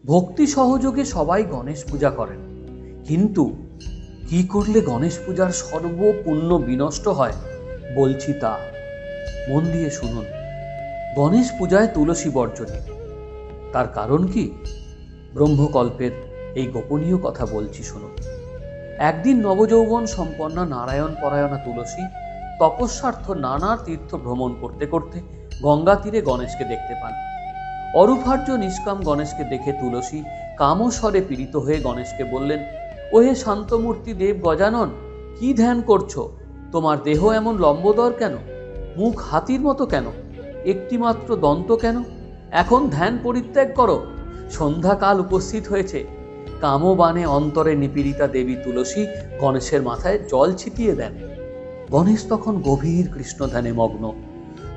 ভক্তি সহযোগে সবাই গণেশ পূজা করেন, কিন্তু কি করলে গণেশ পূজার সর্বপুণ্য বিনষ্ট হয় বলছি তা মন দিয়ে শুনুন। গণেশ পূজায় তুলসী বর্জনী, তার কারণ কি? ব্রহ্মকল্পের এই গোপনীয় কথা বলছি শুনুন। একদিন নবযৌবন সম্পন্না নারায়ণ পরায়ণা তুলসী তপস্যার্থ নানা তীর্থ ভ্রমণ করতে করতে গঙ্গা তীরে গণেশকে দেখতে পান। অরূপার্য নিষ্কাম গণেশকে দেখে তুলসী কামস্বরে পীড়িত হয়ে গণেশকে বললেন, ওহে শান্তমূর্তি দেব গজানন, কি ধ্যান করছো? তোমার দেহ এমন লম্বদর কেন? মুখ হাতির মতো কেন? একটিমাত্র দন্ত কেন? এখন ধ্যান পরিত্যাগ করো, সন্ধ্যাকাল উপস্থিত হয়েছে। কামবাণে অন্তরে নিপীড়িতা দেবী তুলসী গণেশের মাথায় জল ছিটিয়ে দেন। গণেশ তখন গভীর কৃষ্ণ ধ্যানে মগ্ন।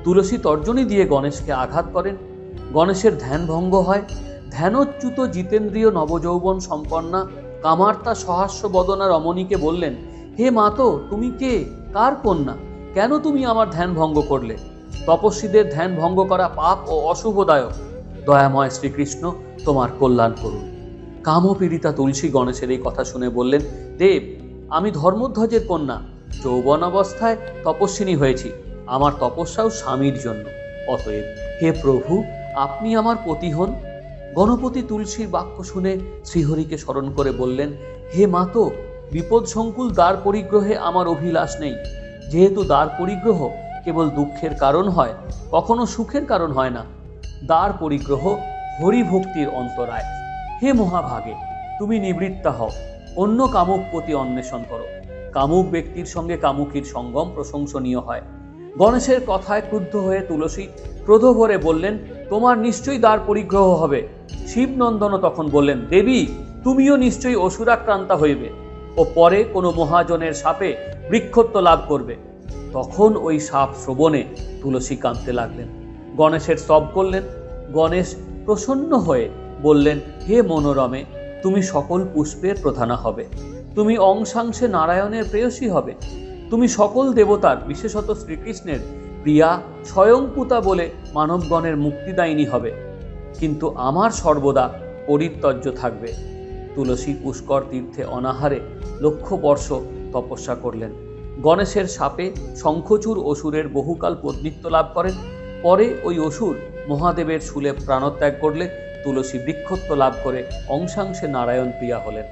তুলসী তর্জনী দিয়ে গণেশকে আঘাত করেন। গণেশের ধ্যান ভঙ্গ হয়। ধ্যানোচ্যুত জিতেন্দ্রীয় নবযৌবন সম্পন্না কামার্তা সহাস্য বদনা রমণীকে বললেন, হে মাতো, তুমি কে? কার কন্যা? কেন তুমি আমার ধ্যান ভঙ্গ করলে? তপস্বীদের ধ্যান ভঙ্গ করা পাপ ও অশুভদায়ক। দয়াময় শ্রীকৃষ্ণ তোমার কল্যাণ করুন। কামপীড়িতা তুলসী গণেশের এই কথা শুনে বললেন, দেব, আমি ধর্মধ্বজের কন্যা, যৌবন অবস্থায় তপস্বিনী হয়েছি। আমার তপস্যাও স্বামীর জন্য। অতএব হে প্রভু, আপনি আমার পতি হন। গণপতি তুলসীর বাক্য শুনে শ্রীহরিকে স্মরণ করে বললেন, হে মাতো, বিপদ সংকুল দ্বার পরিগ্রহে আমার অভিলাষ নেই। যেহেতু দ্বার পরিগ্রহ কেবল দুঃখের কারণ হয়, কখনো সুখের কারণ হয় না। দ্বার পরিগ্রহ হরিভক্তির অন্তরায়। হে মহাভাগে, তুমি নিবৃত্তা হও, অন্য কামুক পতি অন্বেষণ করো। কামুক ব্যক্তির সঙ্গে কামুকির সঙ্গম প্রশংসনীয় হয়। গণেশের কথায় ক্রুদ্ধ হয়ে তুলসী ক্রোধ ভরে বললেন, তোমার নিশ্চয়ই দ্বার পরিগ্রহ হবে। শিবনন্দনও তখন বললেন, দেবী, তুমিও নিশ্চয়ই অসুরাক্রান্তা হইবে ও পরে কোনো মহাজনের শাপে বৃক্ষত্ব লাভ করবে। তখন ওই শাপ শ্রবণে তুলসী কাঁদতে লাগলেন। গণেশের স্তব করলেন। গণেশ প্রসন্ন হয়ে বললেন, হে মনোরমে, তুমি সকল পুষ্পের প্রধানা হবে। তুমি অংশাংশে নারায়ণের প্রেয়সী হবে। তুমি সকল দেবতার, বিশেষত শ্রীকৃষ্ণের প্রিয়া স্বয়ংপুতা বলে মানবগণের মুক্তিদায়িনী হবে। কিন্তু আমার সর্বদা পরিত্যজ্য থাকবে। তুলসী পুষ্কর তীর্থে অনাহারে লক্ষ বর্ষ তপস্যা করলেন। গণেশের শাপে শঙ্খচূড় অসুরের বহুকাল পত্নীত্ব লাভ করেন। পরে ওই অসুর মহাদেবের শূলে প্রাণত্যাগ করলে তুলসী বৃক্ষত্ব লাভ করে অংশাংশে নারায়ণ প্রিয়া হলেন।